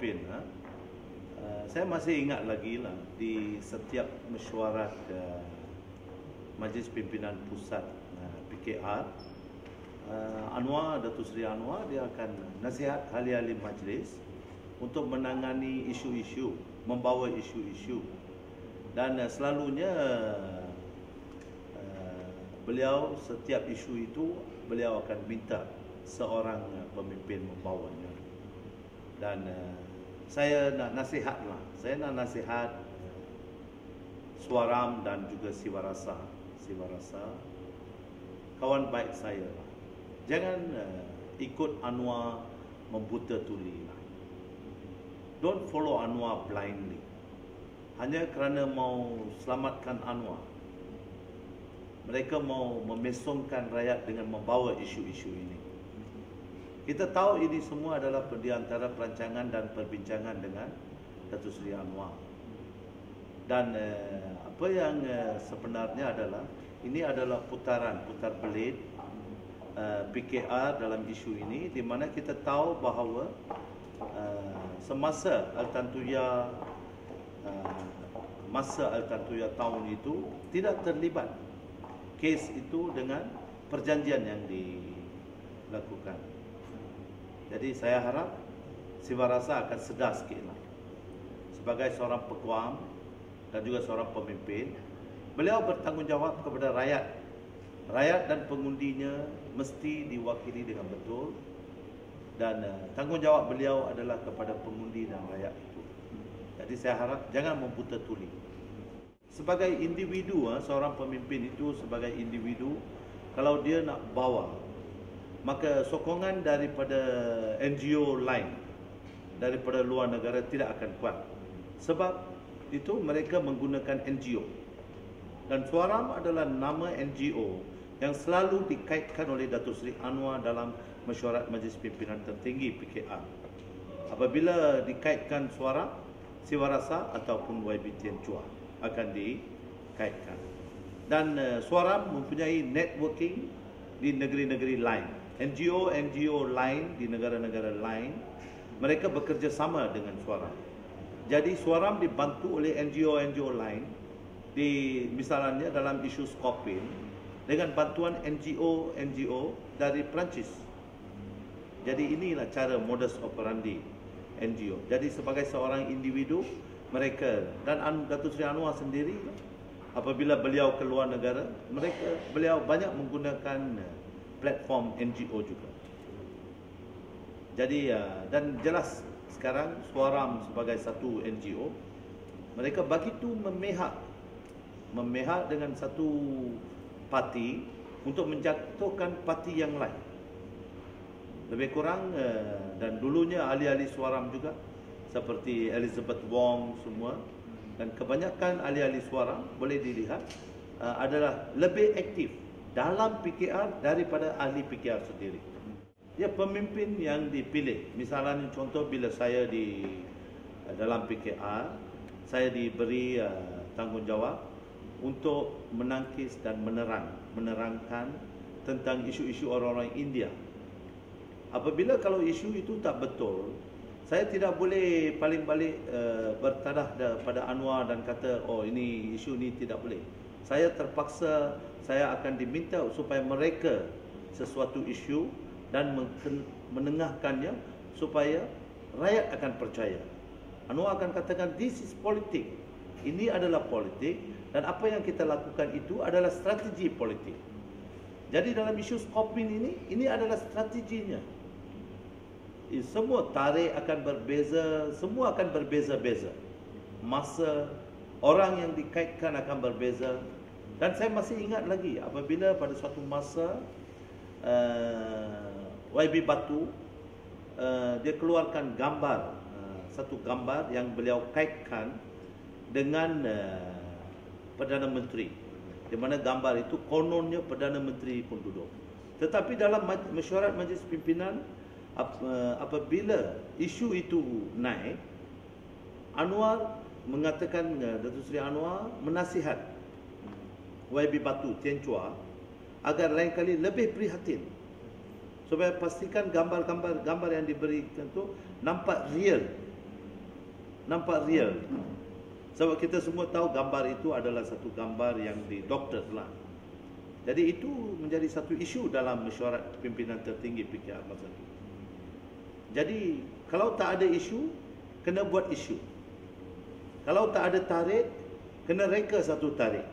Skopin, saya masih ingat lagi lah di setiap mesyuarat Majlis Pimpinan Pusat PKR, Anwar, Datuk Seri Anwar, dia akan nasihat ahli-ahli majlis untuk menangani isu-isu, membawa isu-isu, dan selalunya beliau setiap isu itu beliau akan minta seorang pemimpin membawanya. Dan saya nak nasihat Suaram dan juga Siwarasa, kawan baik saya lah. Jangan ikut Anwar membuta tuli lah. Don't follow Anwar blindly. Hanya kerana mau selamatkan Anwar, mereka mau memesongkan rakyat dengan membawa isu-isu ini. Kita tahu ini semua adalah di antara perancangan dan perbincangan dengan Datuk Seri Anwar. Dan apa yang sebenarnya adalah, ini adalah putar belit PKR dalam isu ini, di mana kita tahu bahawa semasa masa Al-Tantuya tahun itu tidak terlibat kes itu dengan perjanjian yang dilakukan. Jadi saya harap Siwarasa akan sedar sikitlah. Sebagai seorang peguam dan juga seorang pemimpin, beliau bertanggungjawab kepada rakyat. Rakyat dan pengundinya mesti diwakili dengan betul, dan tanggungjawab beliau adalah kepada pengundi dan rakyat itu. Jadi saya harap jangan membuta tuli. Sebagai individu, seorang pemimpin itu sebagai individu, kalau dia nak bawa, maka sokongan daripada NGO lain, daripada luar negara tidak akan kuat. Sebab itu mereka menggunakan NGO. Dan Suaram adalah nama NGO yang selalu dikaitkan oleh Datuk Seri Anwar dalam mesyuarat Majlis Pimpinan Tertinggi PKR. Apabila dikaitkan Suaram, Siwarasa ataupun YB Tian Chua akan dikaitkan. Dan Suaram mempunyai networking di negeri-negeri lain. NGO lain di negara-negara lain, mereka bekerja sama dengan Suaram. Jadi Suaram dibantu oleh NGO lain, misalnya dalam isu Skopin, dengan bantuan NGO dari Perancis. Jadi inilah cara modus operandi NGO. Jadi sebagai seorang individu, mereka dan Datuk Seri Anwar sendiri, apabila beliau ke luar negara, beliau banyak menggunakan platform NGO juga. Jadi dan jelas sekarang Suaram sebagai satu NGO, mereka begitu memihak dengan satu parti untuk menjatuhkan parti yang lain. Lebih kurang, dan dulunya ahli-ahli Suaram juga seperti Elizabeth Wong semua, dan kebanyakan ahli-ahli Suaram boleh dilihat adalah lebih aktif dalam PKR daripada ahli PKR sendiri. Ya, pemimpin yang dipilih, misalnya contoh bila saya dalam PKR, saya diberi tanggungjawab untuk menangkis dan menerangkan tentang isu-isu orang-orang India. Apabila kalau isu itu tak betul, saya tidak boleh paling balik bertadah pada Anwar dan kata, oh ini isu ini tidak boleh. Saya terpaksa, saya akan diminta supaya mereka sesuatu isu dan menengahkannya supaya rakyat akan percaya. Anwar akan katakan, this is politik. Ini adalah politik, dan apa yang kita lakukan itu adalah strategi politik. Jadi dalam isu Skopin ini adalah strateginya. Semua tarikh akan berbeza, semua akan berbeza-beza. Masa, orang yang dikaitkan akan berbeza. Dan saya masih ingat lagi apabila pada suatu masa YB Batu dia keluarkan gambar, satu gambar yang beliau kaitkan dengan Perdana Menteri, di mana gambar itu kononnya Perdana Menteri pun duduk. Tetapi dalam mesyuarat Majlis Pimpinan, apabila isu itu naik, Anwar mengatakan, Datuk Seri Anwar menasihat YB Batu Tian Chua agar lain kali lebih prihatin, supaya pastikan gambar yang diberikan itu nampak real, nampak real. Sebab kita semua tahu gambar itu adalah satu gambar yang didoktor lah. Jadi itu menjadi satu isu dalam mesyuarat pimpinan tertinggi PKR masa itu. Jadi kalau tak ada isu, kena buat isu. Kalau tak ada tarikh, kena reka satu tarikh.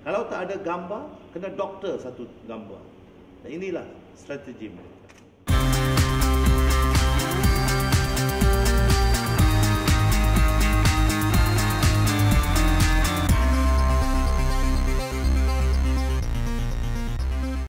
Kalau tak ada gambar, kena doktor satu gambar. Dan inilah strategi mereka.